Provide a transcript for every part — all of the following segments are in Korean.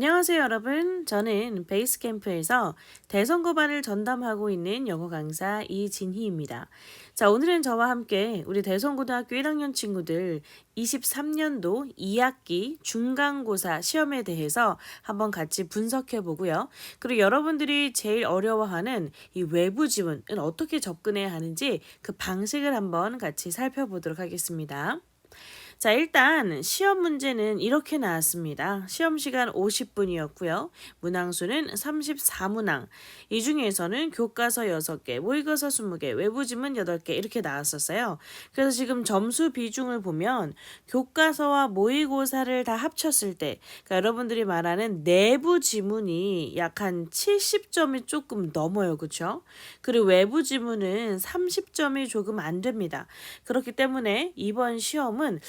안녕하세요, 여러분. 저는 베이스캠프에서 대선고반을 전담하고 있는 영어 강사 이진희입니다. 자, 오늘은 저와 함께 우리 대선고등학교 1학년 친구들 23년도 2학기 중간고사 시험에 대해서 한번 같이 분석해 보고요. 그리고 여러분들이 제일 어려워하는 이 외부 지문은 어떻게 접근해야 하는지 그 방식을 한번 같이 살펴보도록 하겠습니다. 자, 일단 시험 문제는 이렇게 나왔습니다. 시험 시간 50분이었고요. 문항수는 34문항. 이 중에서는 교과서 6개, 모의고사 20개, 외부 지문 8개 이렇게 나왔었어요. 그래서 지금 점수 비중을 보면 교과서와 모의고사를 다 합쳤을 때 그러니까 여러분들이 말하는 내부 지문이 약 한 70점이 조금 넘어요. 그렇죠? 그리고 외부 지문은 30점이 조금 안 됩니다. 그렇기 때문에 이번 시험은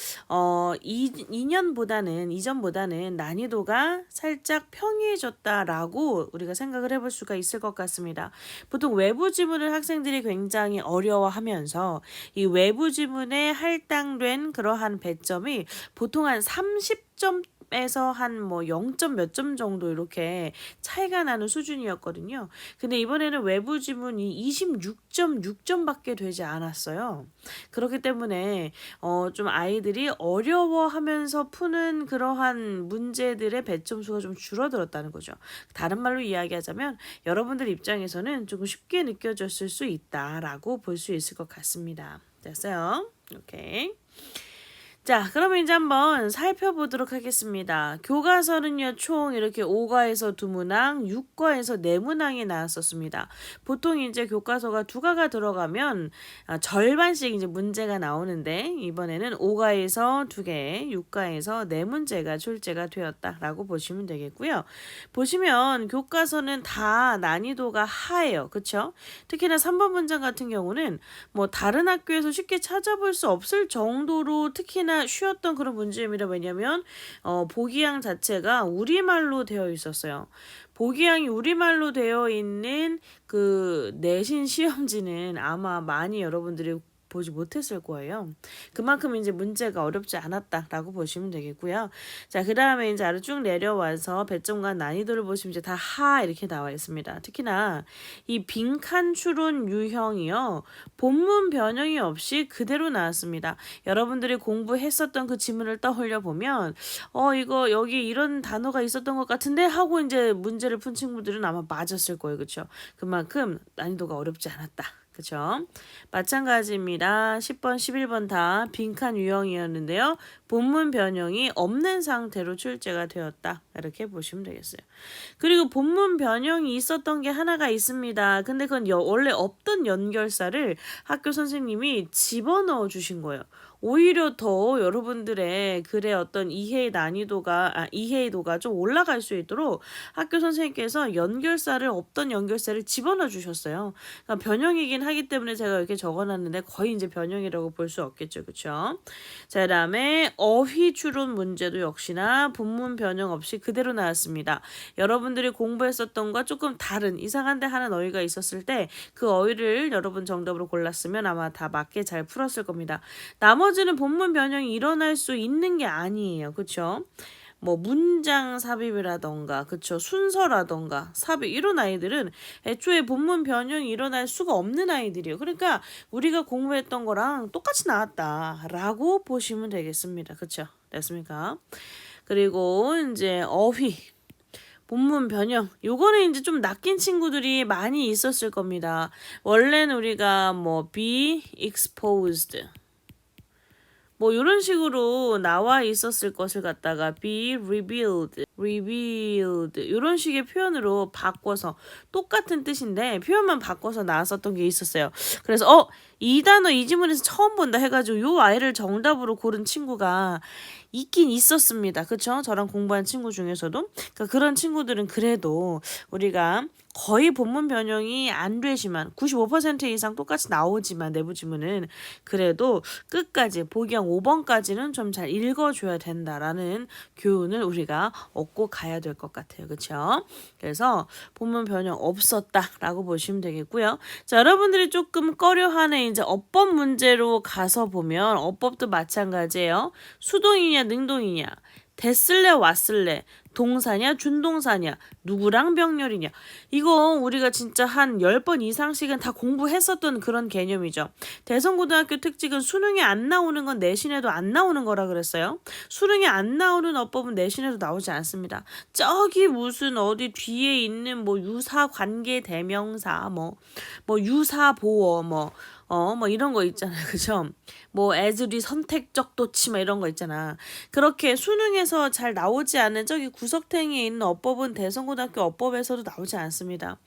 이전보다는 난이도가 살짝 평이해졌다라고 우리가 생각을 해볼 수가 있을 것 같습니다. 보통 외부 지문을 학생들이 굉장히 어려워하면서 이 외부 지문에 할당된 그러한 배점이 보통 한 30점 에서 한 뭐 0점 몇 점 정도 이렇게 차이가 나는 수준이었거든요. 근데 이번에는 외부 지문이 26.6점밖에 되지 않았어요. 그렇기 때문에 좀 아이들이 어려워하면서 푸는 그러한 문제들의 배점수가 좀 줄어들었다는 거죠. 다른 말로 이야기하자면 여러분들 입장에서는 조금 쉽게 느껴졌을 수 있다라고 볼 수 있을 것 같습니다. 됐어요? 오케이. 자, 그러면 이제 한번 살펴보도록 하겠습니다. 교과서는요, 총 이렇게 5과에서 2문항, 6과에서 4문항이 나왔었습니다. 보통 이제 교과서가 2과가 들어가면 절반씩 이제 문제가 나오는데, 이번에는 5과에서 2개, 6과에서 4문제가 출제가 되었다라고 보시면 되겠고요. 보시면 교과서는 다 난이도가 하예요. 그쵸? 특히나 3번 문장 같은 경우는 뭐 다른 학교에서 쉽게 찾아볼 수 없을 정도로 특히나 쉬웠던 그런 문제입니다. 왜냐면 보기양 자체가 우리말로 되어 있었어요. 보기양이 우리말로 되어 있는 그 내신 시험지는 아마 많이 여러분들이 보지 못했을 거예요. 그만큼 이제 문제가 어렵지 않았다라고 보시면 되겠고요. 자, 그 다음에 이제 아래 쭉 내려와서 배점과 난이도를 보시면 이제 다 하 이렇게 나와 있습니다. 특히나 이 빈칸 추론 유형이요. 본문 변형이 없이 그대로 나왔습니다. 여러분들이 공부했었던 그 지문을 떠올려 보면 이거 여기 이런 단어가 있었던 것 같은데 하고 이제 문제를 푼 친구들은 아마 맞았을 거예요. 그렇죠? 그만큼 난이도가 어렵지 않았다. 그쵸? 마찬가지입니다. 10번, 11번 다 빈칸 유형이었는데요. 본문 변형이 없는 상태로 출제가 되었다. 이렇게 보시면 되겠어요. 그리고 본문 변형이 있었던 게 하나가 있습니다. 근데 그건 원래 없던 연결사를 학교 선생님이 집어넣어 주신 거예요. 오히려 더 여러분들의 글의 어떤 이해도가 좀 올라갈 수 있도록 학교 선생님께서 없던 연결사를 집어넣어 주셨어요. 그러니까 변형이긴 하기 때문에 제가 이렇게 적어놨는데 거의 이제 변형이라고 볼 수 없겠죠. 그쵸? 자, 그 다음에 어휘 추론 문제도 역시나 본문 변형 없이 그대로 나왔습니다. 여러분들이 공부했었던 것과 조금 다른 이상한데 하는 어휘가 있었을 때 그 어휘를 여러분 정답으로 골랐으면 아마 다 맞게 잘 풀었을 겁니다. 나머지는 본문 변형이 일어날 수 있는 게 아니에요. 그쵸? 뭐 문장 삽입이라던가 그쵸 순서라던가 삽입 이런 아이들은 애초에 본문 변형이 일어날 수가 없는 아이들이에요. 그러니까 우리가 공부했던 거랑 똑같이 나왔다라고 보시면 되겠습니다. 그쵸? 됐습니까? 그리고 이제 어휘 본문 변형 요거는 이제 좀 낚인 친구들이 많이 있었을 겁니다. 원래는 우리가 뭐 be exposed 뭐 이런 식으로 나와 있었을 것을 갖다가 be revealed 이런 식의 표현으로 바꿔서 똑같은 뜻인데 표현만 바꿔서 나왔었던 게 있었어요. 그래서 이 단어 이 지문에서 처음 본다 해가지고 요 아이를 정답으로 고른 친구가 있긴 있었습니다. 그쵸? 저랑 공부한 친구 중에서도 그러니까 그런 친구들은 그래도 우리가 거의 본문 변형이 안 되지만 95% 이상 똑같이 나오지만 내부 지문은 그래도 끝까지 보기양 5번까지는 좀 잘 읽어줘야 된다라는 교훈을 우리가 얻고 가야 될 것 같아요. 그렇죠? 그래서 본문 변형 없었다라고 보시면 되겠고요. 자, 여러분들이 조금 꺼려하는 이제 어법 문제로 가서 보면 어법도 마찬가지예요. 수동이냐 능동이냐 됐을래 왔을래 동사냐 준동사냐 누구랑 병렬이냐 이거 우리가 진짜 한 10번 이상씩은 다 공부했었던 그런 개념이죠. 대성고등학교 특징은 수능에 안 나오는 건 내신에도 안 나오는 거라 그랬어요. 수능에 안 나오는 어법은 내신에도 나오지 않습니다. 저기 무슨 어디 뒤에 있는 뭐 유사 관계 대명사 뭐 유사 보어 뭐 이런 거 있잖아요. 그죠? 뭐 애들이 선택적 도치 뭐 이런 거 있잖아. 그렇게 수능에서 잘 나오지 않는 저기 구석탱이에 있는 어법은 대성고등학교 어법에서도 나오지 않습니다.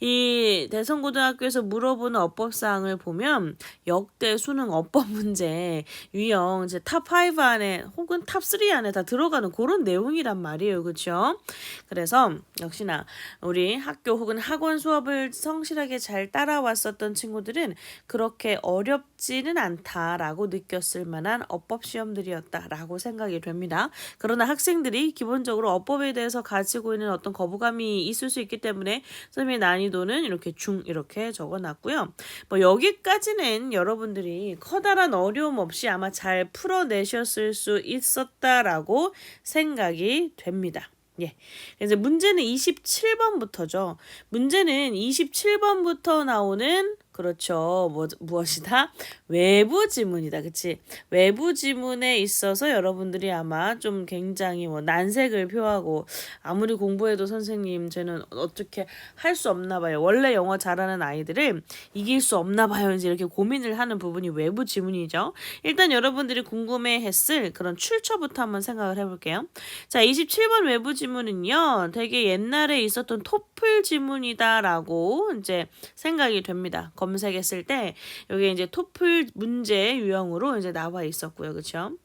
이 대성고등학교에서 물어보는 어법사항을 보면 역대 수능 어법 문제 유형 이제 탑5 안에 혹은 탑3 안에 다 들어가는 그런 내용이란 말이에요. 그렇죠? 그래서 역시나 우리 학교 혹은 학원 수업을 성실하게 잘 따라왔었던 친구들은 그렇게 어렵지는 않다라고 느꼈을 만한 어법 시험들이었다라고 생각이 됩니다. 그러나 학생들이 기본적으로 어법에 대해서 가지고 있는 어떤 거부감이 있을 수 있기 때문에 선생님의 난이도는 이렇게 중 이렇게 적어놨고요. 뭐 여기까지는 여러분들이 커다란 어려움 없이 아마 잘 풀어내셨을 수 있었다라고 생각이 됩니다. 예. 이제 문제는 27번부터죠. 문제는 27번부터 나오는 그렇죠. 무엇이다? 외부 지문이다. 그치? 외부 지문에 있어서 여러분들이 아마 좀 굉장히 난색을 표하고 아무리 공부해도 선생님 쟤는 어떻게 할 수 없나 봐요. 원래 영어 잘하는 아이들을 이길 수 없나 봐요. 이제 이렇게 고민을 하는 부분이 외부 지문이죠. 일단 여러분들이 궁금해했을 그런 출처부터 한번 생각을 해볼게요. 자, 27번 외부 지문은요. 되게 옛날에 있었던 토플 지문이다라고 이제 생각이 됩니다. 검색했을 때 여기 이제 토플 문제 유형으로 이제 나와 있었고요. 그렇죠?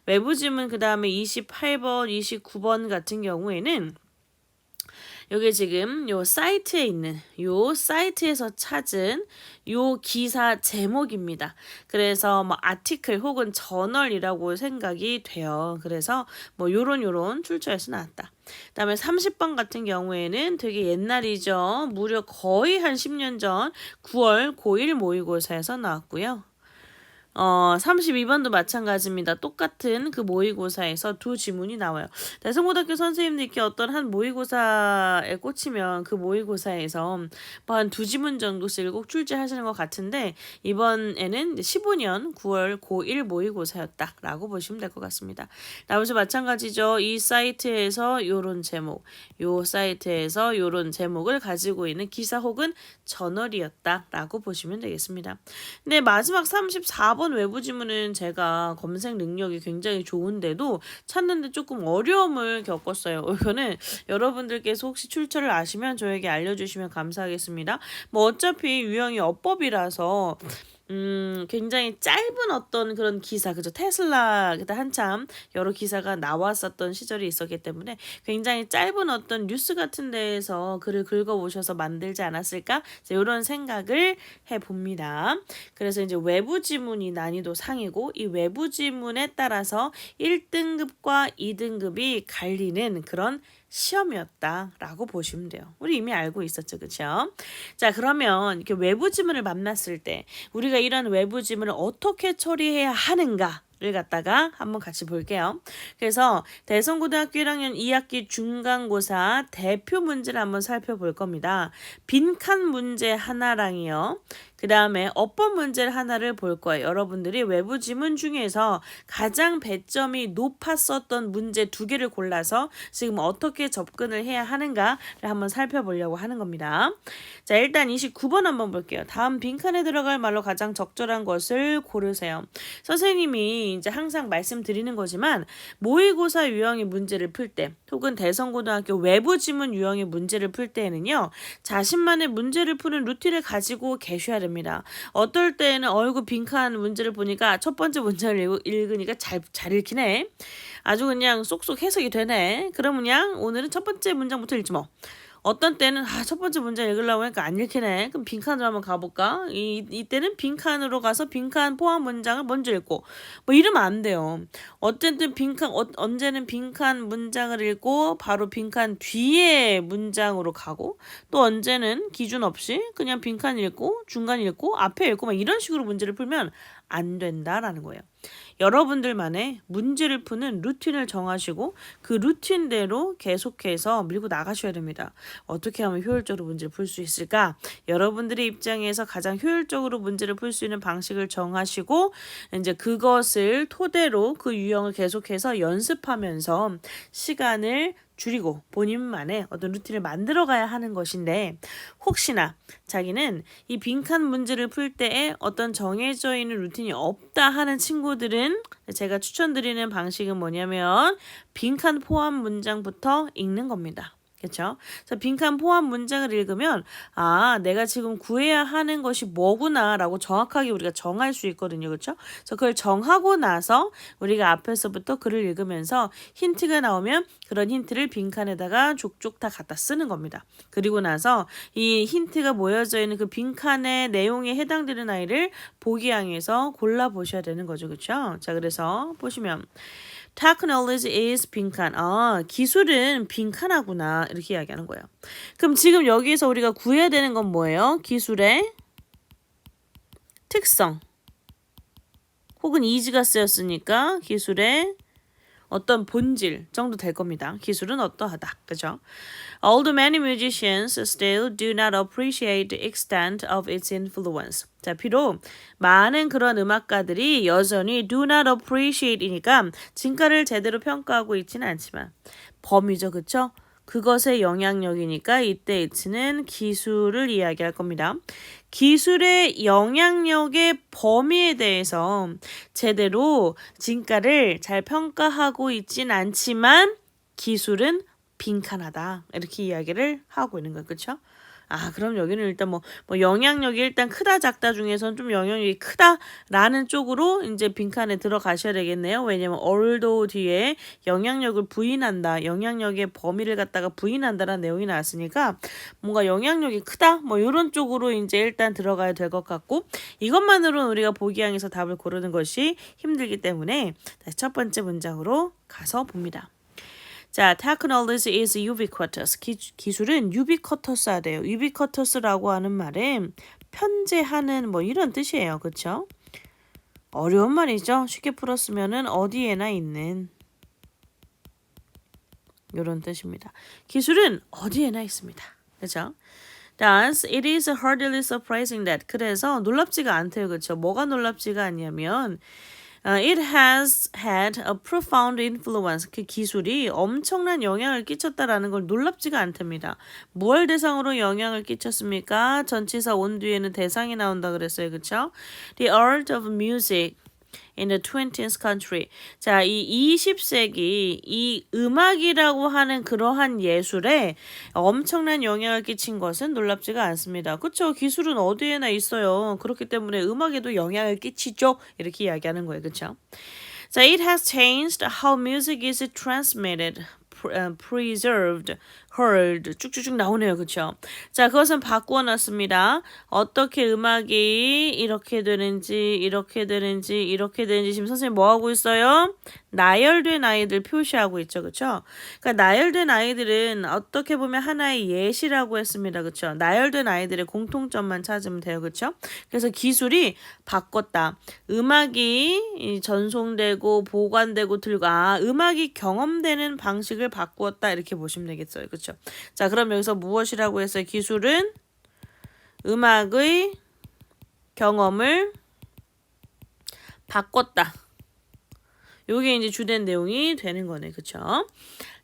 외부 지문 그다음에 28번, 29번 같은 경우에는 여기 지금 요 사이트에 있는 요 사이트에서 찾은 요 기사 제목입니다. 그래서 뭐 아티클 혹은 저널이라고 생각이 돼요. 그래서 뭐 요런 출처에서 나왔다. 그다음에 30번 같은 경우에는 되게 옛날이죠. 무려 거의 한 10년 전 9월 고1 모의고사에서 나왔고요. 32번도 마찬가지입니다. 똑같은 그 모의고사에서 두 지문이 나와요. 대성고등학교 선생님들께 어떤 한 모의고사에 꽂히면 그 모의고사에서 뭐 한 두 지문 정도씩 꼭 출제하시는 것 같은데 이번에는 15년 9월 고1 모의고사였다라고 보시면 될 것 같습니다. 나머지 마찬가지죠. 이 사이트에서 요런 제목, 요 사이트에서 요런 제목을 가지고 있는 기사 혹은 저널이었다라고 보시면 되겠습니다. 근데 마지막 34번 외부 지문은 제가 검색 능력이 굉장히 좋은데도 찾는데 조금 어려움을 겪었어요. 이거는 여러분들께서 혹시 출처를 아시면 저에게 알려주시면 감사하겠습니다. 뭐 어차피 유형이 어법이라서 굉장히 짧은 어떤 그런 기사, 그죠? 테슬라 그때 한참 여러 기사가 나왔었던 시절이 있었기 때문에 굉장히 짧은 어떤 뉴스 같은 데에서 글을 긁어오셔서 만들지 않았을까? 이런 생각을 해봅니다. 그래서 이제 외부 지문이 난이도 상이고 이 외부 지문에 따라서 1등급과 2등급이 갈리는 그런 시험이었다라고 보시면 돼요. 우리 이미 알고 있었죠. 그렇죠? 자, 그러면 이렇게 외부 지문을 만났을 때 우리가 이런 외부 지문을 어떻게 처리해야 하는가? 를 갖다가 한번 같이 볼게요. 그래서 대성고등학교 1학년 2학기 중간고사 대표 문제를 한번 살펴볼 겁니다. 빈칸 문제 하나랑이요. 그 다음에 어법 문제를 하나를 볼 거예요. 여러분들이 외부 지문 중에서 가장 배점이 높았었던 문제 2개를 골라서 지금 어떻게 접근을 해야 하는가를 한번 살펴보려고 하는 겁니다. 자, 일단 29번 한번 볼게요. 다음 빈칸에 들어갈 말로 가장 적절한 것을 고르세요. 선생님이 이제 항상 말씀드리는 거지만 모의고사 유형의 문제를 풀 때 혹은 대성고등학교 외부 지문 유형의 문제를 풀 때에는요. 자신만의 문제를 푸는 루틴을 가지고 계셔야 됩니다. 어떨 때는 얼굴 빈칸 문제를 보니까 첫 번째 문제를 읽으니까 잘 읽히네. 아주 그냥 쏙쏙 해석이 되네. 그러면 그냥 오늘은 첫 번째 문장부터 읽지 뭐. 어떤 때는 첫 번째 문제 읽으려고 하니까 안 읽히네. 그럼 빈칸으로 한번 가볼까? 이때는 빈칸으로 가서 빈칸 포함 문장을 먼저 읽고 뭐 이러면 안 돼요. 어쨌든 언제는 빈칸 문장을 읽고 바로 빈칸 뒤에 문장으로 가고 또 언제는 기준 없이 그냥 빈칸 읽고 중간 읽고 앞에 읽고 막 이런 식으로 문제를 풀면 안 된다라는 거예요. 여러분들만의 문제를 푸는 루틴을 정하시고 그 루틴대로 계속해서 밀고 나가셔야 됩니다. 어떻게 하면 효율적으로 문제를 풀 수 있을까? 여러분들의 입장에서 가장 효율적으로 문제를 풀 수 있는 방식을 정하시고 이제 그것을 토대로 그 유형을 계속해서 연습하면서 시간을 줄이고 본인만의 어떤 루틴을 만들어 가야 하는 것인데 혹시나 자기는 이 빈칸 문제를 풀 때에 어떤 정해져 있는 루틴이 없다 하는 친구들은 제가 추천드리는 방식은 뭐냐면 빈칸 포함 문장부터 읽는 겁니다. 그렇죠? 그래서 빈칸 포함 문장을 읽으면 내가 지금 구해야 하는 것이 뭐구나라고 정확하게 우리가 정할 수 있거든요. 그렇죠? 그래서 그걸 정하고 나서 우리가 앞에서부터 글을 읽으면서 힌트가 나오면 그런 힌트를 빈칸에다가 족족 다 갖다 쓰는 겁니다. 그리고 나서 이 힌트가 모여져 있는 그 빈칸의 내용에 해당되는 아이를 보기 항에서 골라보셔야 되는 거죠. 그렇죠? 자, 그래서 보시면 Technology is 빈칸. 기술은 빈칸하구나. 이렇게 이야기하는 거예요. 그럼 지금 여기에서 우리가 구해야 되는 건 뭐예요? 기술의 특성. 혹은 이지가 쓰였으니까 기술의 어떤 본질 정도 될 겁니다. 기술은 어떠하다. 그죠? Although many musicians still do not appreciate the extent of its influence. 자, 비록 많은 그런 음악가들이 여전히 do not appreciate이니까 진가를 제대로 평가하고 있지는 않지만 범위죠. 그쵸? 그것의 영향력이니까 이때 it는 기술을 이야기할 겁니다. 기술의 영향력의 범위에 대해서 제대로 진가를 잘 평가하고 있진 않지만 기술은 빈칸하다. 이렇게 이야기를 하고 있는 거예요. 그렇죠? 그럼 여기는 일단 뭐 영향력이 일단 크다 작다 중에서는 좀 영향력이 크다라는 쪽으로 이제 빈칸에 들어가셔야 되겠네요. 왜냐면 although 뒤에 영향력을 부인한다, 영향력의 범위를 갖다가 부인한다라는 내용이 나왔으니까 뭔가 영향력이 크다, 뭐 이런 쪽으로 이제 일단 들어가야 될 것 같고 이것만으로는 우리가 보기항에서 답을 고르는 것이 힘들기 때문에 다시 첫 번째 문장으로 가서 봅니다. 자, technology is ubiquitous. 기술은 ubiquitous하대요. ubiquitous라고 하는 말은 편재하는 뭐 이런 뜻이에요. 그렇죠? 어려운 말이죠. 쉽게 풀었으면은 어디에나 있는 이런 뜻입니다. 기술은 어디에나 있습니다. 그렇죠? Thus, it is hardly surprising that 그래서 놀랍지가 않대요. 그렇죠? 뭐가 놀랍지가 않냐면 it has had a profound influence. 그 기술이 엄청난 영향을 끼쳤다라는 걸 놀랍지가 않답니다. 무엇 대상으로 영향을 끼쳤습니까? 전치사 온 뒤에는 대상이 나온다 그랬어요. 그렇죠? The art of music in the 20th century. 자, 이 20세기 이 음악이라고 하는 그러한 예술에 엄청난 영향을 끼친 것은 놀랍지가 않습니다. 그렇죠? 기술은 어디에나 있어요. 그렇기 때문에 음악에도 영향을 끼치죠. 이렇게 이야기하는 거예요. 그렇죠? 자, it has changed how music is transmitted, preserved, heard 쭉쭉쭉 나오네요. 그렇죠? 자, 그것은 바꾸어 놨습니다. 어떻게 음악이 이렇게 되는지 지금 선생님 뭐 하고 있어요? 나열된 아이들 표시하고 있죠. 그렇죠? 그러니까 나열된 아이들은 어떻게 보면 하나의 예시라고 했습니다. 그렇죠? 나열된 아이들의 공통점만 찾으면 돼요. 그렇죠? 그래서 기술이 바꿨다. 음악이 전송되고 보관되고 들고 음악이 경험되는 방식을 바꾸었다. 이렇게 보시면 되겠어요. 그렇죠? 자, 그럼 여기서 무엇이라고 했어요? 기술은 음악의 경험을 바꿨다. 요게 이제 주된 내용이 되는 거네. 그쵸?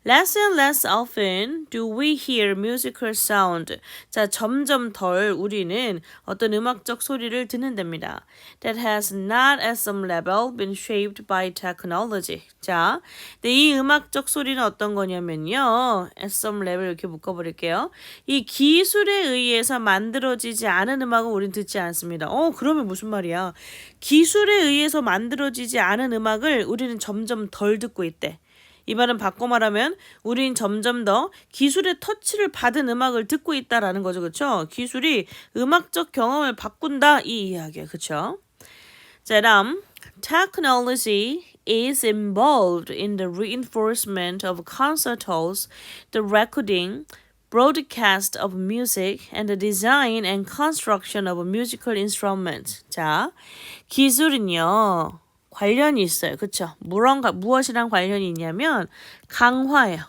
Less and less often do we hear musical sound. 자, 점점 덜 우리는 어떤 음악적 소리를 듣는답니다. That has not at some level been shaped by technology. 자, 근데 이 음악적 소리는 어떤 거냐면요. At some level 이렇게 묶어버릴게요. 이 기술에 의해서 만들어지지 않은 음악은 우린 듣지 않습니다. 그러면 무슨 말이야? 기술에 의해서 만들어지지 않은 음악을 우리는 점점 덜 듣고 있대. 이 말은 바꿔 말하면 우린 점점 더 기술의 터치를 받은 음악을 듣고 있다라는 거죠. 그렇죠? 기술이 음악적 경험을 바꾼다 이 이야기예요. 그렇죠? 자, 다음 technology is involved in the reinforcement of concert halls, the recording, broadcast of music and the design and construction of musical instruments. 자, 기술은요. 관련이 있어요. 그쵸? 무엇이랑 관련이 있냐면 강화예요.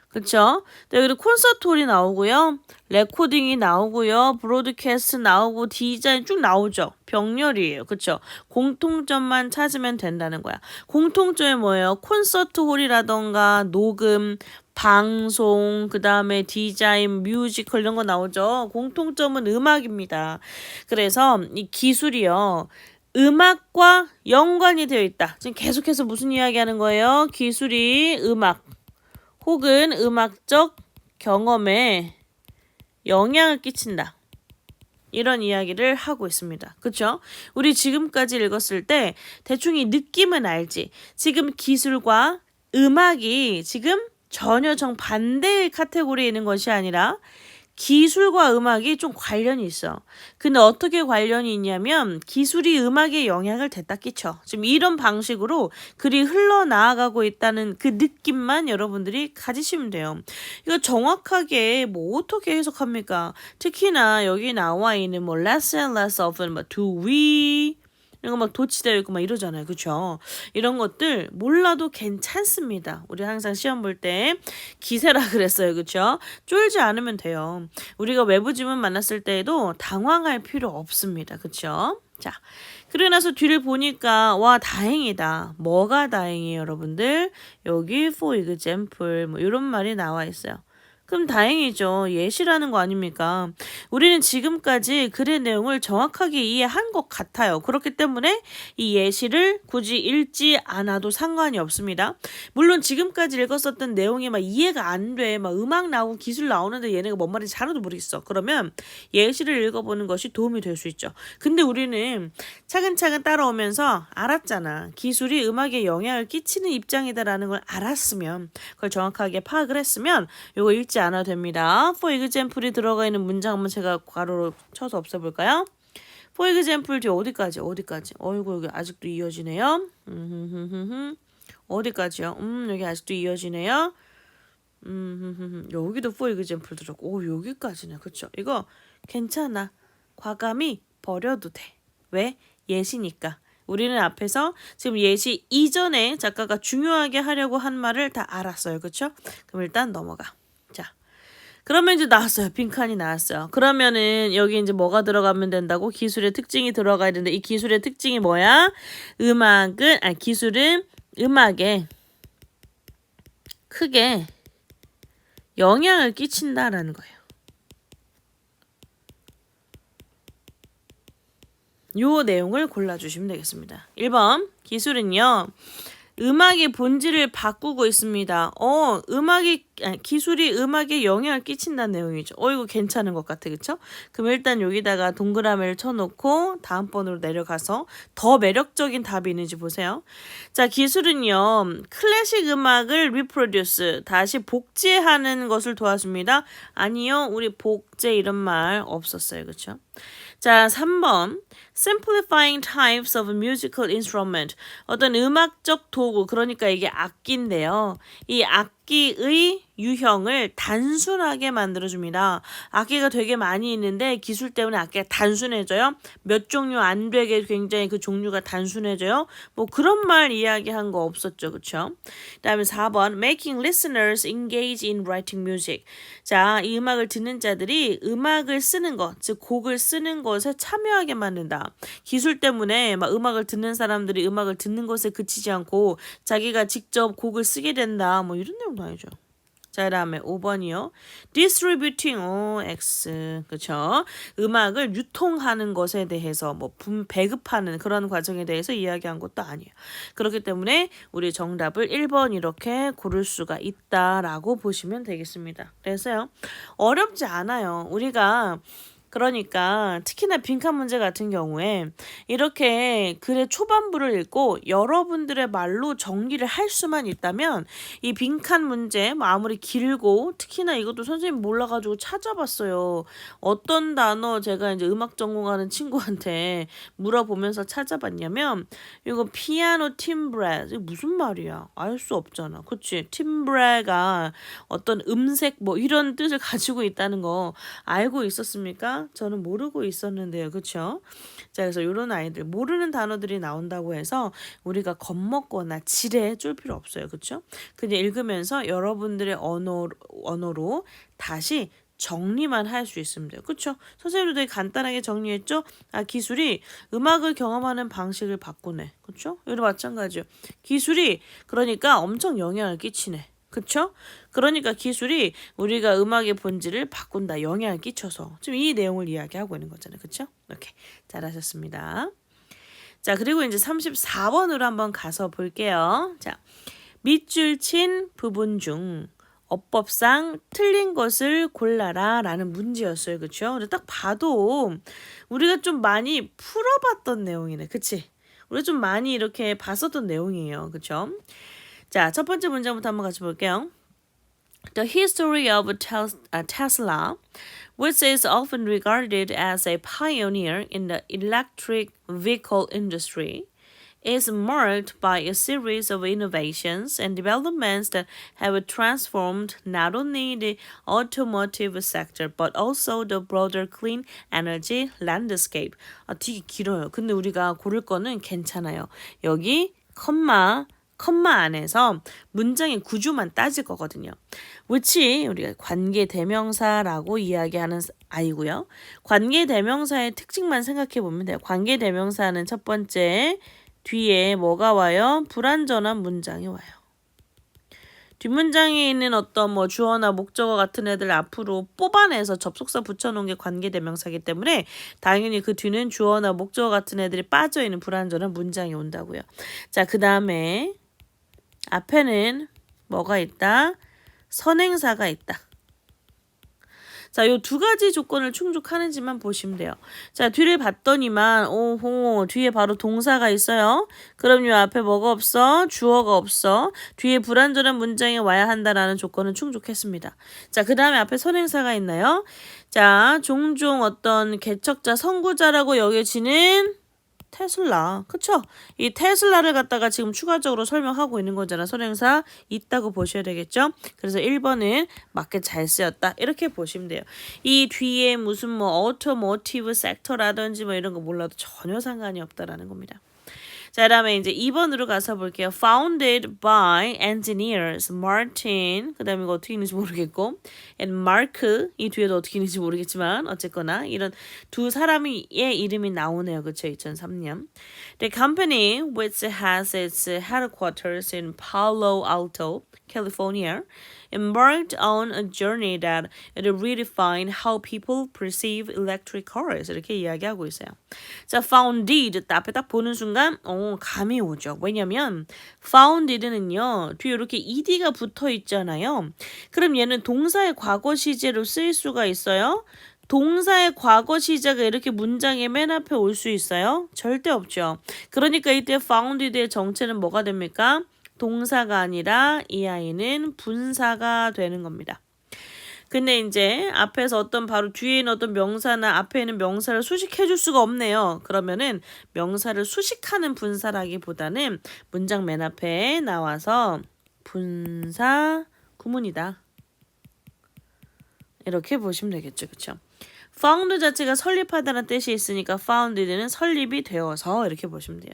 그쵸? 네, 여기도 콘서트홀이 나오고요. 레코딩이 나오고요. 브로드캐스트 나오고 디자인 쭉 나오죠. 병렬이에요. 그쵸? 공통점만 찾으면 된다는 거야. 공통점이 뭐예요? 콘서트홀이라던가 녹음, 방송, 그 다음에 디자인, 뮤지컬 이런 거 나오죠. 공통점은 음악입니다. 그래서 이 기술이요. 음악과 연관이 되어 있다. 지금 계속해서 무슨 이야기 하는 거예요? 기술이 음악 혹은 음악적 경험에 영향을 끼친다. 이런 이야기를 하고 있습니다. 그렇죠? 우리 지금까지 읽었을 때 대충 이 느낌은 알지. 지금 기술과 음악이 지금 전혀 정반대의 카테고리에 있는 것이 아니라 기술과 음악이 좀 관련이 있어. 근데 어떻게 관련이 있냐면 기술이 음악에 영향을 des다 끼쳐. 지금 이런 방식으로 글이 흘러나아가고 있다는 그 느낌만 여러분들이 가지시면 돼요. 이거 정확하게 뭐 어떻게 해석합니까? 특히나 여기 나와 있는 뭐 less and less often, 뭐 do we 이런 거 막 도치되어 있고 막 이러잖아요. 그렇죠? 이런 것들 몰라도 괜찮습니다. 우리 항상 시험 볼 때 기세라 그랬어요. 그렇죠? 쫄지 않으면 돼요. 우리가 외부 지문 만났을 때에도 당황할 필요 없습니다. 그렇죠? 자, 그러고 나서 뒤를 보니까 와 다행이다. 뭐가 다행이에요, 여러분들? 여기 for example 뭐 이런 말이 나와 있어요. 그럼 다행이죠. 예시라는 거 아닙니까? 우리는 지금까지 글의 내용을 정확하게 이해한 것 같아요. 그렇기 때문에 이 예시를 굳이 읽지 않아도 상관이 없습니다. 물론 지금까지 읽었었던 내용이 막 이해가 안 돼. 막 음악 나오고 기술 나오는데 얘네가 뭔 말인지 하나도 모르겠어. 그러면 예시를 읽어보는 것이 도움이 될 수 있죠. 근데 우리는 차근차근 따라오면서 알았잖아. 기술이 음악에 영향을 끼치는 입장이다라는 걸 알았으면 그걸 정확하게 파악을 했으면 이거 읽지 않아도 됩니다. For example이 들어가 있는 문장 한번 제가 괄호로 쳐서 없애볼까요? For example 뒤에 어디까지? 어이구 여기 아직도 이어지네요. 어디까지요? 여기 아직도 이어지네요. 여기도 for example 들었고 오 여기까지네. 그쵸? 이거 괜찮아. 과감히 버려도 돼. 왜? 예시니까. 우리는 앞에서 지금 예시 이전에 작가가 중요하게 하려고 한 말을 다 알았어요. 그쵸? 그럼 일단 넘어가. 자, 그러면 이제 나왔어요. 빈칸이 나왔어요. 그러면은 여기 이제 뭐가 들어가면 된다고? 기술의 특징이 들어가야 되는데 이 기술의 특징이 뭐야? 기술은 음악에 크게 영향을 끼친다라는 거예요. 요 내용을 골라주시면 되겠습니다. 1번 기술은요. 음악의 본질을 바꾸고 있습니다. 기술이 음악에 영향을 끼친다는 내용이죠. 이거 괜찮은 것 같아. 그쵸? 그럼 일단 여기다가 동그라미를 쳐놓고 다음 번으로 내려가서 더 매력적인 답이 있는지 보세요. 자, 기술은요. 클래식 음악을 reproduce, 다시 복제하는 것을 도와줍니다. 아니요. 우리 복제 이런 말 없었어요. 그쵸? 자, 3번. Simplifying types of musical instrument. 어떤 음악적 도구, 그러니까 이게 악기인데요. 이 악기의 유형을 단순하게 만들어줍니다. 악기가 되게 많이 있는데 기술 때문에 악기가 단순해져요. 몇 종류 안 되게 굉장히 그 종류가 단순해져요. 뭐 그런 말 이야기한 거 없었죠. 그쵸? 그 다음에 4번 Making listeners engage in writing music. 자, 이 음악을 듣는 자들이 음악을 쓰는 것, 즉 곡을 쓰는 것에 참여하게 만든다. 기술 때문에 막 음악을 듣는 사람들이 음악을 듣는 것에 그치지 않고 자기가 직접 곡을 쓰게 된다. 뭐 이런 내용도 아니죠. 자, 그 다음에 5번이요. Distributing, X. 그쵸? 음악을 유통하는 것에 대해서 뭐 배급하는 그런 과정에 대해서 이야기한 것도 아니에요. 그렇기 때문에 우리 정답을 1번 이렇게 고를 수가 있다라고 보시면 되겠습니다. 그래서요. 어렵지 않아요. 우리가 그러니까 특히나 빈칸 문제 같은 경우에 이렇게 글의 초반부를 읽고 여러분들의 말로 정리를 할 수만 있다면 이 빈칸 문제 뭐 아무리 길고 특히나 이것도 선생님 몰라가지고 찾아봤어요. 어떤 단어 제가 이제 음악 전공하는 친구한테 물어보면서 찾아봤냐면 이거 피아노 팀브레 이게 무슨 말이야? 알 수 없잖아. 그치? 팀브레가 어떤 음색 뭐 이런 뜻을 가지고 있다는 거 알고 있었습니까? 저는 모르고 있었는데요. 그쵸? 자, 그래서 이런 아이들 모르는 단어들이 나온다고 해서 우리가 겁먹거나 지레 쫄 필요 없어요. 그쵸? 그냥 읽으면서 여러분들의 언어로 다시 정리만 할 수 있으면 돼요. 그쵸? 선생님도 되게 간단하게 정리했죠? 아, 기술이 음악을 경험하는 방식을 바꾸네. 그쵸? 이거 마찬가지요. 기술이 그러니까 엄청 영향을 끼치네. 그쵸? 그러니까 기술이 우리가 음악의 본질을 바꾼다. 영향을 끼쳐서. 지금 이 내용을 이야기하고 있는 거잖아요. 그쵸? 이렇게 잘하셨습니다. 자, 그리고 이제 34번으로 한번 가서 볼게요. 자, 밑줄 친 부분 중 어법상 틀린 것을 골라라 라는 문제였어요. 그쵸? 근데 딱 봐도 우리가 좀 많이 풀어봤던 내용이네. 그치? 우리가 좀 많이 이렇게 봤었던 내용이에요. 그쵸? 자, 첫 번째 문제부터 한번 같이 볼게요. The history of Tesla, which is often regarded as a pioneer in the electric vehicle industry, is marked by a series of innovations and developments that have transformed not only the automotive sector but also the broader clean energy landscape. 아, 되게 길어요. 근데 우리가 고를 거는 괜찮아요. 여기 컴마 안에서 문장의 구조만 따질 거거든요. which 우리가 관계대명사라고 이야기하는 아이고요. 관계대명사의 특징만 생각해 보면 돼요. 관계대명사는 첫 번째 뒤에 뭐가 와요? 불완전한 문장이 와요. 뒷문장에 있는 어떤 뭐 주어나 목적어 같은 애들 앞으로 뽑아내서 접속사 붙여놓은 게 관계대명사이기 때문에 당연히 그 뒤는 주어나 목적어 같은 애들이 빠져있는 불완전한 문장이 온다고요. 자, 그 다음에 앞에는 뭐가 있다? 선행사가 있다. 자, 요 두 가지 조건을 충족하는지만 보시면 돼요. 자, 뒤를 봤더니만 오호 뒤에 바로 동사가 있어요. 그럼 요 앞에 뭐가 없어? 주어가 없어. 뒤에 불완전한 문장이 와야 한다라는 조건은 충족했습니다. 자, 그 다음에 앞에 선행사가 있나요? 자, 종종 어떤 개척자, 선구자라고 여겨지는 테슬라. 그쵸? 이 테슬라를 갖다가 지금 추가적으로 설명하고 있는 거잖아. 선행사 있다고 보셔야 되겠죠? 그래서 1번은 맞게 잘 쓰였다. 이렇게 보시면 돼요. 이 뒤에 무슨 뭐 automotive sector라든지 뭐 이런 거 몰라도 전혀 상관이 없다라는 겁니다. 자, 그다음에 이제 2번으로 가서 볼게요. Founded by engineers Martin. 그다음에 이거 어떻게 읽는지 모르겠고, and Mark. 이 뒤에도 어떻게 읽는지 모르겠지만 어쨌거나 이런 두 사람의 이름이 나오네요. 그렇죠? 2003년. The company, which has its headquarters in Palo Alto, California, embarked on a journey that redefined how people perceive electric cars. 이렇게 이야기하고 있어요. 자, founded 앞에 딱 보는 순간 감이 오죠. 왜냐면 founded는요. 뒤에 이렇게 ed가 붙어 있잖아요. 그럼 얘는 동사의 과거 시제로 쓰일 수가 있어요. 동사의 과거 시제가 이렇게 문장의 맨 앞에 올 수 있어요? 절대 없죠. 그러니까 이때 founded의 정체는 뭐가 됩니까? 동사가 아니라 이 아이는 분사가 되는 겁니다. 근데 이제 앞에서 어떤 바로 뒤에 있는 어떤 명사나 앞에 있는 명사를 수식해 줄 수가 없네요. 그러면은 명사를 수식하는 분사라기보다는 문장 맨 앞에 나와서 분사 구문이다. 이렇게 보시면 되겠죠. 그렇죠? found 자체가 설립하다는 뜻이 있으니까 founded는 설립이 되어서 이렇게 보시면 돼요.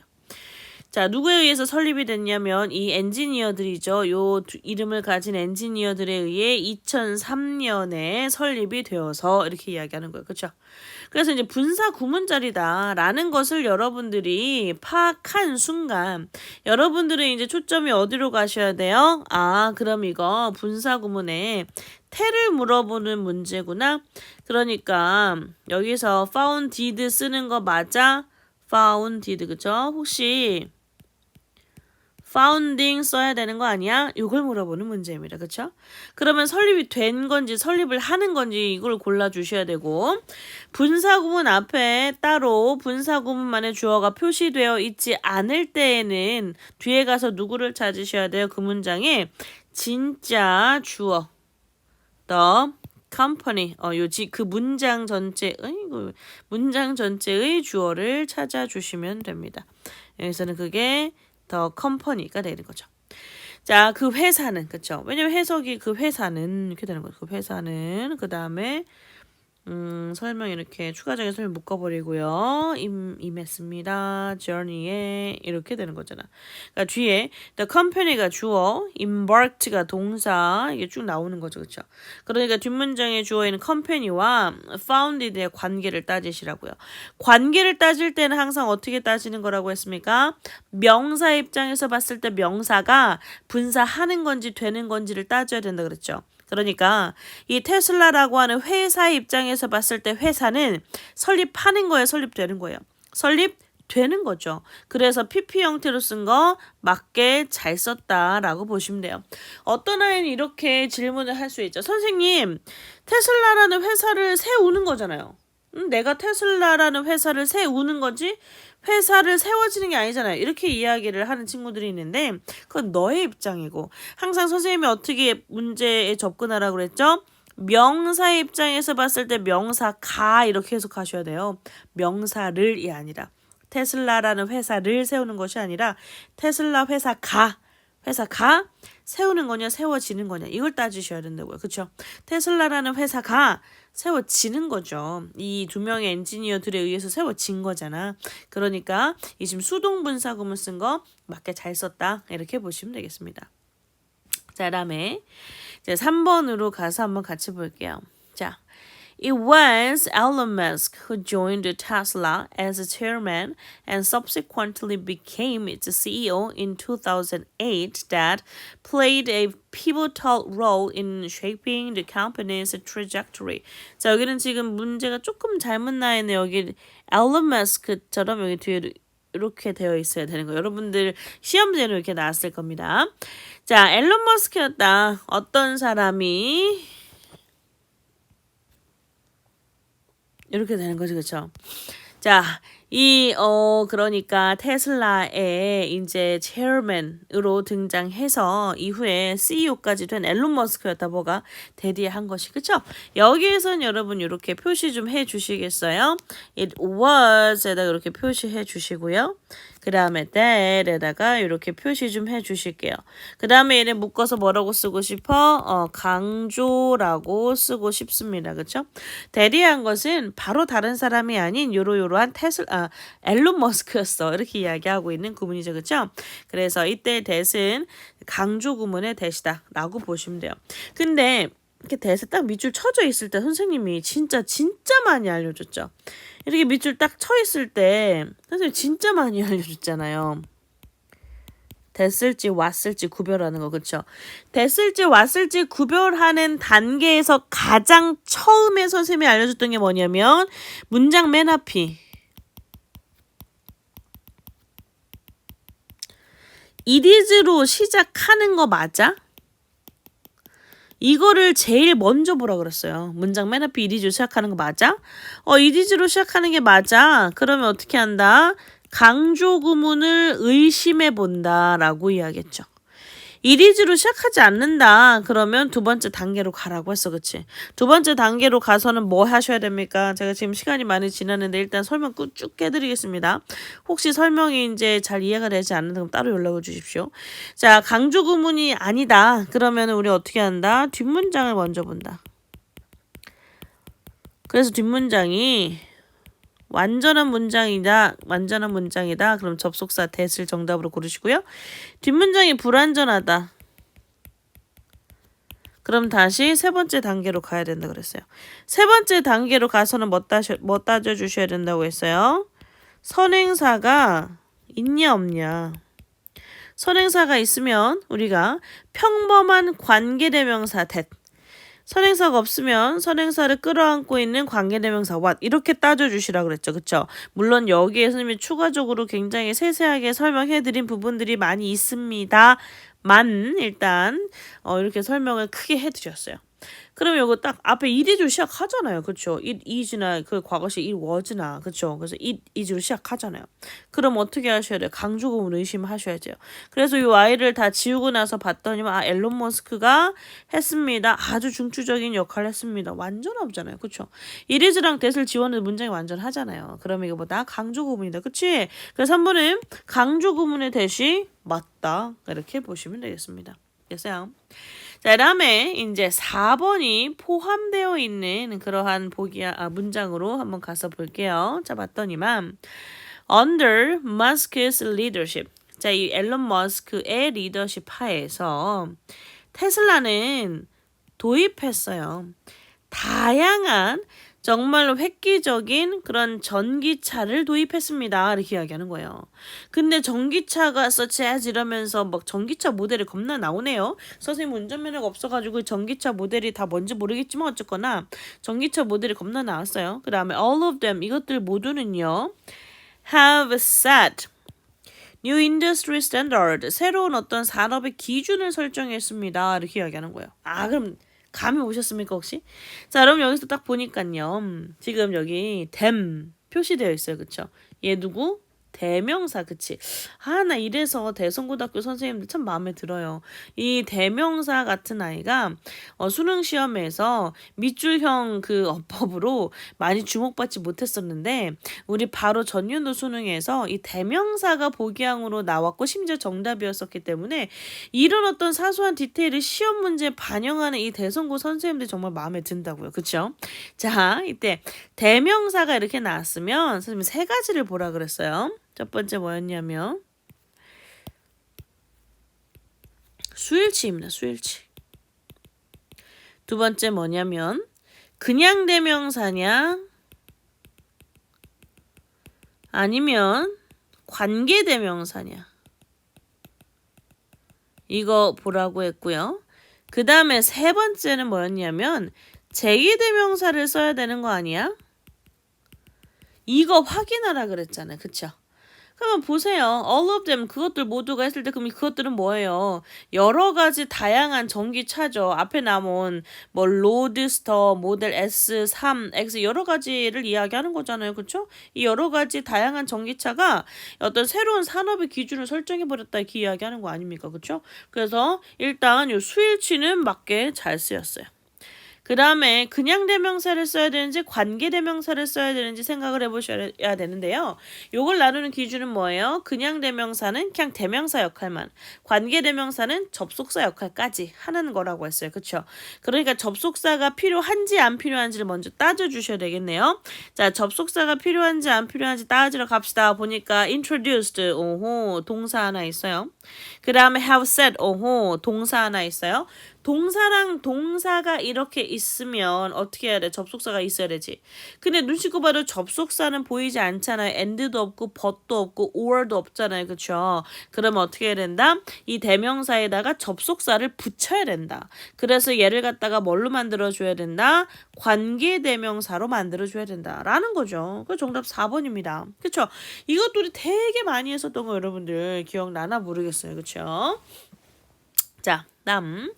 자, 누구에 의해서 설립이 됐냐면 이 엔지니어들이죠. 요 이름을 가진 엔지니어들에 의해 2003년에 설립이 되어서 이렇게 이야기하는 거예요. 그렇죠? 그래서 이제 분사 구문자리다라는 것을 여러분들이 파악한 순간 여러분들은 이제 초점이 어디로 가셔야 돼요? 아, 그럼 이거 분사 구문에 태를 물어보는 문제구나. 그러니까 여기서 founded 쓰는 거 맞아? founded 그죠? 혹시 founding 써야 되는 거 아니야? 이걸 물어보는 문제입니다. 그렇죠? 그러면 설립이 된 건지 설립을 하는 건지 이걸 골라주셔야 되고 분사구문 앞에 따로 분사구문만의 주어가 표시되어 있지 않을 때에는 뒤에 가서 누구를 찾으셔야 돼요? 그 문장에 진짜 주어 the company 그 문장 전체의 주어를 찾아주시면 됩니다. 여기서는 그게 the company가 되는 거죠. 자, 그 회사는 그쵸? 왜냐면 해석이 그 회사는 이렇게 되는 거죠. 그 회사는 그 다음에 설명 이렇게 추가적인 설명 묶어버리고요. 임했습니다. journey에 이렇게 되는 거잖아. 그러니까 뒤에 the company가 주어, embarked가 동사 이게 쭉 나오는 거죠, 그렇죠? 그러니까 뒷문장에 주어 있는 company와 founded의 관계를 따지시라고요. 관계를 따질 때는 항상 어떻게 따지는 거라고 했습니까? 명사 입장에서 봤을 때 명사가 분사하는 건지 되는 건지를 따져야 된다 그랬죠. 그러니까 이 테슬라라고 하는 회사의 입장에서 봤을 때 회사는 설립하는 거예요, 설립되는 거예요. 설립되는 거죠. 그래서 PP 형태로 쓴 거 맞게 잘 썼다라고 보시면 돼요. 어떤 아이는 이렇게 질문을 할 수 있죠. 선생님, 테슬라라는 회사를 세우는 거잖아요. 내가 테슬라라는 회사를 세우는 거지 회사를 세워지는 게 아니잖아요. 이렇게 이야기를 하는 친구들이 있는데 그건 너의 입장이고 항상 선생님이 어떻게 문제에 접근하라고 그랬죠? 명사의 입장에서 봤을 때 명사가 이렇게 해석하셔야 돼요. 명사를이 아니라 테슬라라는 회사를 세우는 것이 아니라 테슬라 회사가 세우는 거냐 세워지는 거냐 이걸 따지셔야 된다고요. 그렇죠? 테슬라라는 회사가 세워지는 거죠. 이 두 명의 엔지니어들에 의해서 세워진 거잖아. 그러니까 이 지금 수동분사구문 쓴 거 맞게 잘 썼다. 이렇게 보시면 되겠습니다. 자, 다음에 이제 3번으로 가서 한번 같이 볼게요. 자, It was Elon Musk who joined Tesla as a chairman and subsequently became its CEO in 2008 that played a pivotal role in shaping the company's trajectory. 자, 여기는 지금 문제가 조금 잘못 나 있네. 여기 Elon Musk처럼 여기 뒤에 이렇게 되어 있어야 되는 거예요. 여러분들 시험제로 이렇게 나왔을 겁니다. 자, 앨런 머스크였다. 어떤 사람이 이렇게 되는 거죠, 그렇죠? 자, 그러니까 테슬라의 이제 체어맨으로 등장해서 이후에 CEO까지 된 앨런 머스크였다 뭐가 대리한 것이, 그쵸? 여기에선 여러분 이렇게 표시 좀 해주시겠어요? It was에다가 이렇게 표시해 주시고요. 그 다음에 that에다가 이렇게 표시 좀 해주실게요. 그 다음에 얘네 묶어서 뭐라고 쓰고 싶어? 강조라고 쓰고 싶습니다. 그쵸? 대리한 것은 바로 다른 사람이 아닌 요러요러한 앨런 머스크였어. 이렇게 이야기하고 있는 구문이죠. 그쵸? 그래서 이때 that은 강조 구문의 that이다 라고 보시면 돼요. 근데 이렇게 that에 딱 밑줄 쳐져 있을 때 선생님이 진짜 많이 알려줬죠. 이렇게 밑줄 딱 쳐 있을 때 선생님 진짜 많이 알려줬잖아요. 됐을지 왔을지 구별하는 거, 그렇죠? 됐을지 왔을지 구별하는 단계에서 가장 처음에 선생님이 알려줬던 게 뭐냐면 문장 맨 앞이 it is로 시작하는 거 맞아? 이거를 제일 먼저 보라 그랬어요. 문장 맨 앞에 it is로 시작하는 거 맞아? it is로 시작하는 게 맞아. 그러면 어떻게 한다? 강조 구문을 의심해 본다라고 이야기했죠. it is로 시작하지 않는다. 그러면 두 번째 단계로 가라고 했어. 그치? 두 번째 단계로 가서는 뭐 하셔야 됩니까? 제가 지금 시간이 많이 지났는데 일단 설명 쭉 해드리겠습니다. 혹시 설명이 이제 잘 이해가 되지 않는다면 따로 연락을 주십시오. 자, 강조 구문이 아니다. 그러면 우리 어떻게 한다? 뒷문장을 먼저 본다. 그래서 뒷문장이 완전한 문장이다. 그럼 접속사 that을 정답으로 고르시고요. 뒷문장이 불완전하다. 그럼 다시 세 번째 단계로 가야 된다 그랬어요. 세 번째 단계로 가서는 뭐 따져주셔야 된다고 했어요? 선행사가 있냐 없냐. 선행사가 있으면 우리가 평범한 관계대명사 that 선행사가 없으면 선행사를 끌어안고 있는 관계대명사 what 이렇게 따져주시라 그랬죠. 그쵸? 물론 여기에 선생님이 추가적으로 굉장히 세세하게 설명해드린 부분들이 많이 있습니다만 일단 이렇게 설명을 크게 해드렸어요. 그럼 요거 딱 앞에 it is로 시작하잖아요. 그쵸? it is나 그 과거시 it was나 그쵸? 그래서 it is로 시작하잖아요. 그럼 어떻게 하셔야 돼요? 강조구문 의심하셔야 돼요. 그래서 이 Y를 다 지우고 나서 봤더니만 앨런 머스크가 했습니다. 아주 중추적인 역할을 했습니다. 완전 없잖아요. 그쵸? it is랑 that을 지웠는데 문장이 완전하잖아요. 그러면 이거보다 강조구문이다. 그치? 그래서 3번은 강조구문의 that이 맞다. 이렇게 보시면 되겠습니다. 됐어요? 자, 그다음에 이제 4번이 포함되어 있는 그러한 문장으로 한번 가서 볼게요. 자, 봤더니만 Under Musk's leadership. 자, 이 앨런 머스크의 리더십 하에서 테슬라는 도입했어요. 다양한 정말로 획기적인 그런 전기차를 도입했습니다. 이렇게 이야기하는 거예요. 근데 전기차가 such as 이러면서 막 전기차 모델이 겁나 나오네요. 선생님 운전면허가 없어가지고 전기차 모델이 다 뭔지 모르겠지만 어쨌거나 전기차 모델이 겁나 나왔어요. 그 다음에 all of them 이것들 모두는요. have set new industry standard 새로운 어떤 산업의 기준을 설정했습니다. 이렇게 이야기하는 거예요. 그럼 감이 오셨습니까 혹시? 자, 그럼 여기서 딱 보니까요. 지금 여기 them 표시되어 있어요. 그쵸? 얘 누구? 대명사, 그치? 나 이래서 대성고등학교 선생님들 참 마음에 들어요. 이 대명사 같은 아이가 수능 시험에서 밑줄형 그 어법으로 많이 주목받지 못했었는데 우리 바로 전년도 수능에서 이 대명사가 복양으로 나왔고 심지어 정답이었었기 때문에 이런 어떤 사소한 디테일을 시험 문제에 반영하는 이 대성고 선생님들 정말 마음에 든다고요. 그쵸? 자, 이때 대명사가 이렇게 나왔으면 선생님 세 가지를 보라 그랬어요. 첫 번째 뭐였냐면 수일치입니다. 수일치. 두 번째 뭐냐면 그냥 대명사냐 아니면 관계 대명사냐 이거 보라고 했고요. 그 다음에 세 번째는 뭐였냐면 제기 대명사를 써야 되는 거 아니야? 이거 확인하라 그랬잖아요. 그쵸? 그러면 보세요. all of them 그것들 모두가 했을 때 그럼 그것들은 뭐예요? 여러 가지 다양한 전기차죠. 앞에 나온 뭐 로드스터, 모델 S, 3, X 여러 가지를 이야기하는 거잖아요. 그렇죠? 이 여러 가지 다양한 전기차가 어떤 새로운 산업의 기준을 설정해 버렸다 이렇게 이야기하는 거 아닙니까? 그렇죠? 그래서 일단 이 수일치는 맞게 잘 쓰였어요. 그 다음에 그냥 대명사를 써야 되는지 관계 대명사를 써야 되는지 생각을 해보셔야 되는데요. 요걸 나누는 기준은 뭐예요? 그냥 대명사는 그냥 대명사 역할만, 관계 대명사는 접속사 역할까지 하는 거라고 했어요. 그쵸? 그러니까 접속사가 필요한지 안 필요한지를 먼저 따져주셔야 되겠네요. 자, 접속사가 필요한지 안 필요한지 따지러 갑시다. 보니까 introduced, 오호, 동사 하나 있어요. 그 다음에 have said, 오호, 동사 하나 있어요. 동사랑 동사가 이렇게 있으면 어떻게 해야 돼? 접속사가 있어야 되지. 근데 눈 씻고 봐도 접속사는 보이지 않잖아요. and도 없고 but도 없고 or도 없잖아요. 그쵸? 그러면 어떻게 해야 된다? 이 대명사에다가 접속사를 붙여야 된다. 그래서 얘를 갖다가 뭘로 만들어줘야 된다? 관계 대명사로 만들어줘야 된다. 라는 거죠. 그 정답 4번입니다. 그쵸? 이것도 우리 되게 많이 했었던 거 여러분들 기억나나 모르겠어요. 그쵸? 자, 다음.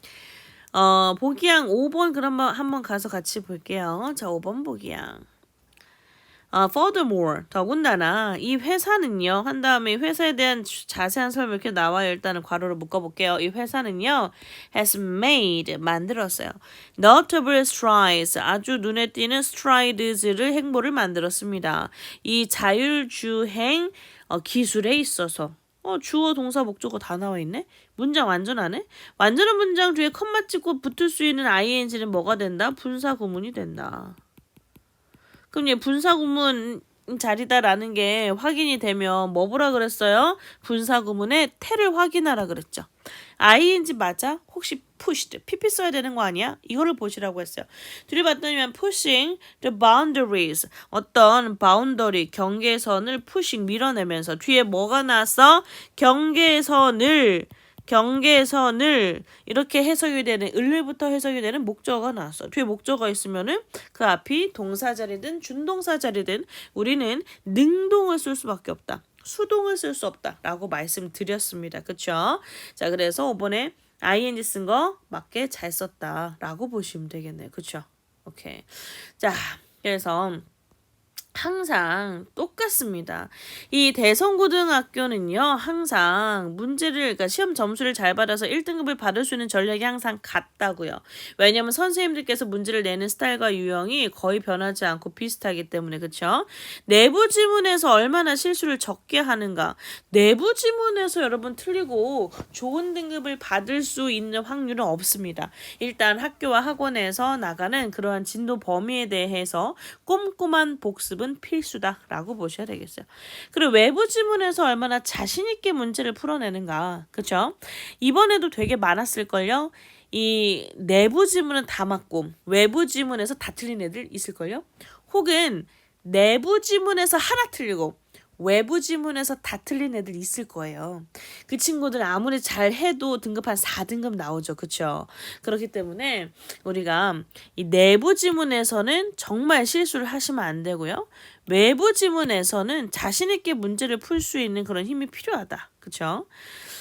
보기양 5번 그럼 한번 가서 같이 볼게요. 자, 5번 보기양. Furthermore, 더군다나 이 회사는요. 한 다음에 회사에 대한 자세한 설명 이렇게 나와요. 일단은 괄호로 묶어볼게요. 이 회사는요. has made, 만들었어요. Notable strides, 아주 눈에 띄는 strides를 행보를 만들었습니다. 이 자율주행 기술에 있어서 주어, 동사, 목적어 다 나와 있네? 문장 완전하네? 완전한 문장 뒤에 컴마 찍고 붙을 수 있는 ing는 뭐가 된다? 분사구문이 된다. 그럼 얘 분사구문 자리다라는 게 확인이 되면 뭐 보라 그랬어요? 분사구문의 태를 확인하라 그랬죠. ing 맞아? 혹시 pushed, pp 써야 되는 거 아니야? 이거를 보시라고 했어요. 둘이 봤더니 pushing the boundaries, 어떤 boundary, 경계선을 pushing, 밀어내면서 뒤에 뭐가 나왔어? 경계선을 경계선을 이렇게 해석이 되는 을부터 해석이 되는 목적어가 나왔어. 뒤에 목적어가 있으면은 그 앞이 동사 자리든 준동사 자리든 우리는 능동을 쓸 수밖에 없다. 수동을 쓸 수 없다라고 말씀드렸습니다. 그쵸? 자, 그래서 이번에 ing 쓴 거 맞게 잘 썼다라고 보시면 되겠네요. 그쵸? 오케이. 자, 그래서 항상 똑같습니다. 이 대성고등학교는요, 항상 문제를, 그러니까 시험 점수를 잘 받아서 1등급을 받을 수 있는 전략이 항상 같다고요. 왜냐면 선생님들께서 문제를 내는 스타일과 유형이 거의 변하지 않고 비슷하기 때문에, 그쵸? 내부 지문에서 얼마나 실수를 적게 하는가. 내부 지문에서 여러분 틀리고 좋은 등급을 받을 수 있는 확률은 없습니다. 일단 학교와 학원에서 나가는 그러한 진도 범위에 대해서 꼼꼼한 복습은 필수다라고 보셔야 되겠어요. 그리고 외부 지문에서 얼마나 자신 있게 문제를 풀어내는가, 그렇죠? 이번에도 되게 많았을걸요. 이 내부 지문은 다 맞고 외부 지문에서 다 틀린 애들 있을걸요. 혹은 내부 지문에서 하나 틀리고 외부 지문에서 다 틀린 애들 있을 거예요. 그 친구들 아무리 잘해도 등급 한 4등급 나오죠. 그쵸? 그렇기 때문에 우리가 이 내부 지문에서는 정말 실수를 하시면 안 되고요. 외부 지문에서는 자신 있게 문제를 풀 수 있는 그런 힘이 필요하다. 그쵸?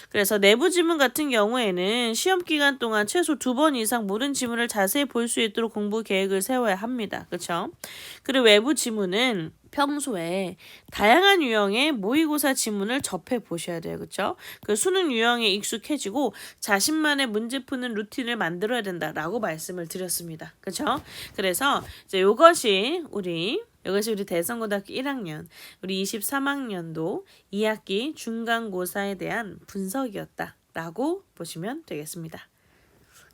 그래서 내부 지문 같은 경우에는 시험 기간 동안 최소 2번 이상 모든 지문을 자세히 볼 수 있도록 공부 계획을 세워야 합니다. 그렇죠? 그리고 외부 지문은 평소에 다양한 유형의 모의고사 지문을 접해 보셔야 돼요. 그렇죠? 그 수능 유형에 익숙해지고 자신만의 문제 푸는 루틴을 만들어야 된다라고 말씀을 드렸습니다. 그렇죠? 그래서 이제 이것이 우리 대성고등학교 1학년, 우리 23학년도 2학기 중간고사에 대한 분석이었다라고 보시면 되겠습니다.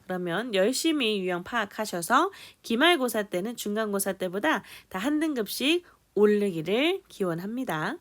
그러면 열심히 유형 파악하셔서 기말고사 때는 중간고사 때보다 다 한 등급씩 오르기를 기원합니다.